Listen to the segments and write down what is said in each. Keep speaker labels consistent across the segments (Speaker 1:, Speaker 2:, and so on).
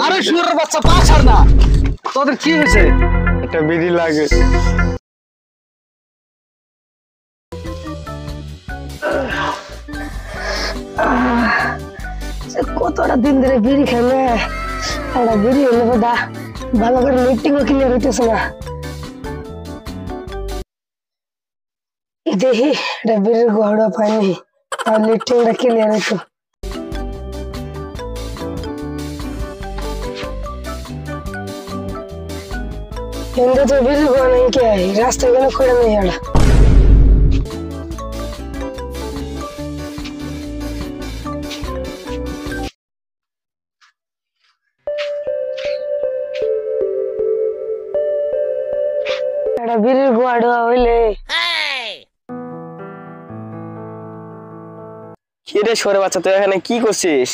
Speaker 1: আরে শুয়োরের বাচ্চা পা ছাড় না, তোদের কি হয়েছে?
Speaker 2: একটা বিড়ি লাগে।
Speaker 3: কতটা দিন ধরে বিড়ি খেলে একটা বিড়ি হলে বোধা ভালো করে লিফটিংও ক্লিয়ার হইতেছে না। দেখি এটা বিড়ির গহড়া পাইনি, তার লিফটিংটা ক্লিয়ার হইতো। এমনি তো বিড়ির গহড়া নেই কে রাস্তায় গেলে করে নেই এটা। বিড়ির গোয়াডোয়া হইলে
Speaker 2: কি রে শুয়োরের বাচ্চা, তুই এখানে কি করছিস?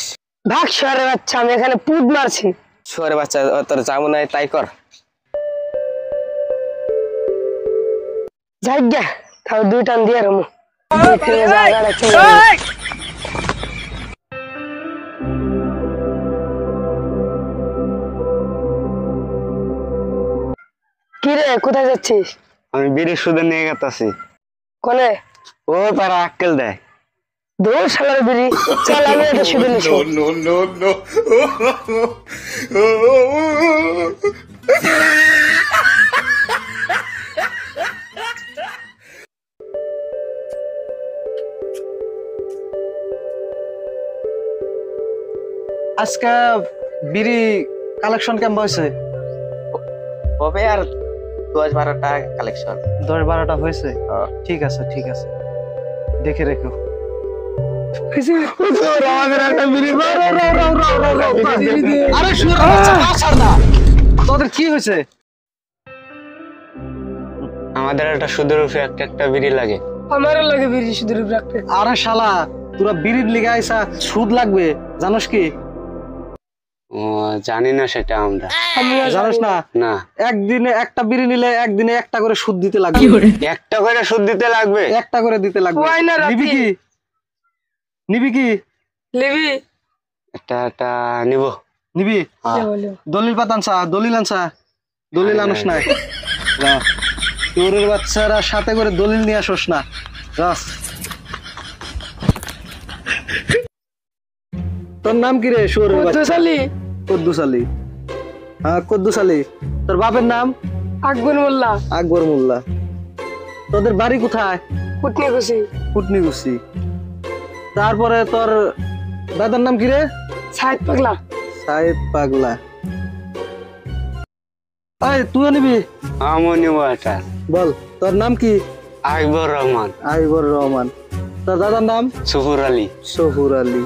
Speaker 3: ভাগ শুয়োরের বাচ্চা, আমি এখানে পুট মারছি।
Speaker 2: শুয়োরের বাচ্চা, তোর যাবো নাই তাই কর।
Speaker 3: যাই গা, তাও দুই টান দিয়ে রমু। কি রে, কোথায় যাচ্ছিস?
Speaker 2: আমি বিড়ির সুদে নিয়ে গেতাছি।
Speaker 3: কোনে?
Speaker 2: ও তারা আক্কেল দেয়।
Speaker 3: দূর শালার বিড়ি, চল আমি এটা শুধু নিছি।
Speaker 1: আজকে বিড়ি কালেকশন কেমন হয়েছে?
Speaker 2: হবে আর 10-12টা কালেকশন।
Speaker 1: 10-12টা হয়েছে? ঠিক আছে ঠিক আছে, দেখে রেখো। আরে শুয়োরের বাচ্চা পা ছাড় না, তোদের কি হয়েছে?
Speaker 2: আমাদের একটা সুদের উপরে একটা বিড়ি লাগে।
Speaker 3: আমারও লাগে বিড়ি সুদের উপরে একটা।
Speaker 1: আরে শালা, তোরা বিড়ির লিগে আইসা সুদ লাগবে, জানোস কি?
Speaker 2: ও জানি না সেটা আমরা।
Speaker 1: জানোস না?
Speaker 2: না।
Speaker 1: একদিনে একটা বিড়ি নিলে একদিনে একটা করে সুদ দিতে লাগবে।
Speaker 2: একটা করে সুদ দিতে লাগবে?
Speaker 1: একটা করে দিতে লাগবে। নিবি কি? নিবি কি?
Speaker 3: লিবি
Speaker 2: একটা নিব।
Speaker 1: নিবি? দলিল পাত আনসা, দলিল আনসা। দলিল আনস নাই? যা, তোরের বাচ্চারা সাথে করে দলিল নিয়ে আসোস না। যা। তোর নাম কি রে শুয়োরের বাচ্চা? কুদ্দুস আলী। হ্যাঁ কুদ্দুস আলী। তোর বাপের নাম?
Speaker 3: আকবর মোল্লা।
Speaker 1: আকবর মোল্লা। তোদের বাড়ি কোথায়?
Speaker 3: কুটনিকুচি।
Speaker 1: কুটনিকুচি। তারপরে তোর দাদার নাম কি রে?
Speaker 3: সাইদ পাগলা।
Speaker 1: সাইদ পাগলা। এই তুইও নিবি?
Speaker 2: আমিও নিব একটা।
Speaker 1: বল তোর নাম কি?
Speaker 2: আকবর রহমান।
Speaker 1: আকবর রহমান। তোর দাদার নাম?
Speaker 2: সফুর আলী।
Speaker 1: সফুর আলী।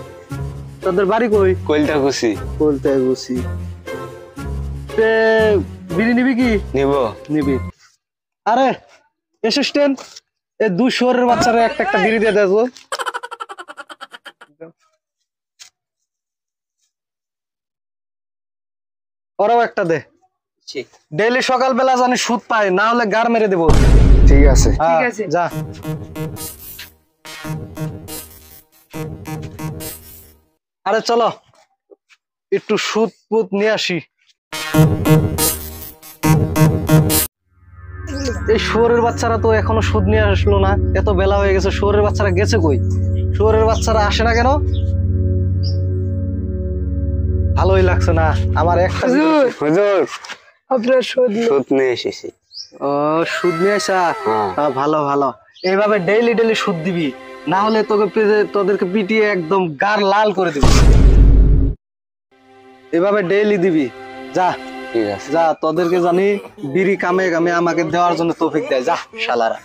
Speaker 1: তোদের বাড়ি কই?
Speaker 2: কলতাকুচি।
Speaker 1: কলতাকুচি। তে বিড়ি নিবি কি?
Speaker 2: নিব।
Speaker 1: নিবি। আরে অ্যাসিস্ট্যান্ট, এই দুই শুয়োরের বাচ্চারা একটা একটা বিড়ি দিয়ে দেবো। ওরাও একটা দে। ডেইলি সকালবেলা জানি সুদ পাই, না হলে গার মেরে দেবো।
Speaker 2: ঠিক আছে।
Speaker 3: ঠিক আছে,
Speaker 1: যা। আরে চলো একটু সুদ পুত নিয়ে আসি। এই শুয়োরের বাচ্চারা তো এখনো সুদ নিয়ে আসলো না, এত বেলা হয়ে গেছে। শুয়োরের বাচ্চারা গেছে কই? শুয়োরের বাচ্চারা আসে না কেন? ভালোই লাগছে না আমার একটা।
Speaker 2: হুজুর
Speaker 3: আপনার সুদ
Speaker 2: নিয়ে এসেছি।
Speaker 1: ও সুদ নিয়ে আসা? ভালো ভালো, এইভাবে ডেইলি ডেইলি সুদ দিবি, না হলে তোদেরকে পিটিয়ে একদম গার লাল করে দিবি। এভাবে ডেইলি দিবি। যা।
Speaker 2: ঠিক আছে।
Speaker 1: যা, তোদেরকে জানি বিড়ি কামে কামে আমাকে দেওয়ার জন্য তৌফিক দেয়। যা শালারা।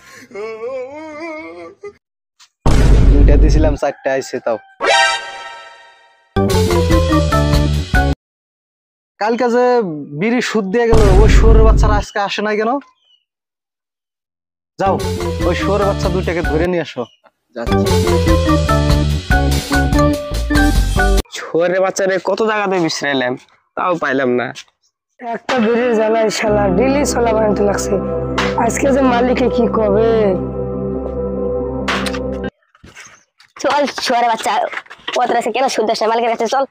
Speaker 1: দুইটা দিছিলাম, চারটা আইছে তাও। কালকে যে বিড়ি সুদ দিয়ে গেল, ওই শুয়োরের বাচ্চারা আজকে আসে নাই কেন? যাও, ওই শুয়োরের বাচ্চা দুইটাকে ধরে নিয়ে আসো।
Speaker 2: শুয়োরের বাচ্চারে কত জায়গাতে বিশ্রাইলাম, তাও পাইলাম না।
Speaker 3: একটা বিড়ির জ্বালায় শালা ডেইলি চলা বানাতে লাগছে। আজকে যে মালিকে কি কবে?
Speaker 4: চল শুয়োরের বাচ্চা, পথ আছে কেন সুদ দেশ না মালিকের কাছে চল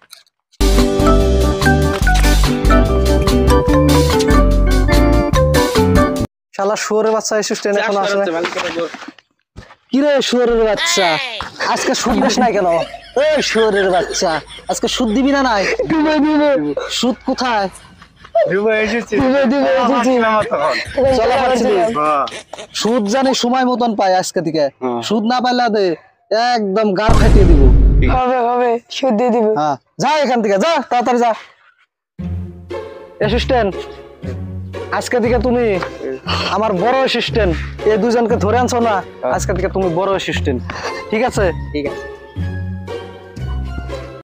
Speaker 1: শালা শুয়োরের বাচ্চা অ্যাসিস্ট্যান্ট এখনো আসে নাই। কি রে শুয়োরের বাচ্চা, আজকে সুদ দিস নাই কেন? এই শুয়োরের বাচ্চা, আজকে সুদ দিবি না? নাই সুদ কোথায়? চলো হাঁটছি। সুদ জানি সময় মতন পাই আজকে থেকে, সুদ না পাইলে দে একদম গাড় ফাটিয়ে দিব।
Speaker 3: হবে সুদ দিয়ে দিব।
Speaker 1: হ্যাঁ যা এখান থেকে, যা তাড়াতাড়ি যা। অ্যাসিস্ট্যান্ট, আজকে থেকে তুমি আমার বড় অ্যাসিস্ট্যান্ট। এই দুজনকে ধরে আনছো না, আজকে থেকে তুমি বড় অ্যাসিস্ট্যান্ট, ঠিক আছে?
Speaker 2: ঠিক আছে।